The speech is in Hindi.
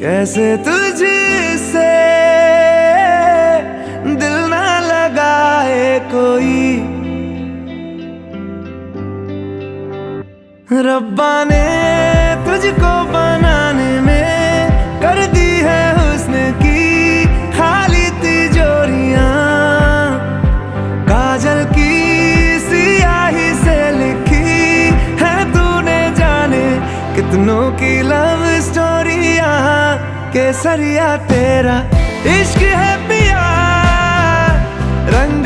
कैसे तुझसे दिल ना लगाए कोई। रब्बा ने तुझको बनाने में कर दी है हुस्न की खाली तिजोरियां। काजल की सियाही से लिखी है तूने जाने कितनों की लव स्टोरियां। केसरिया तेरा इश्क है पिया, रंग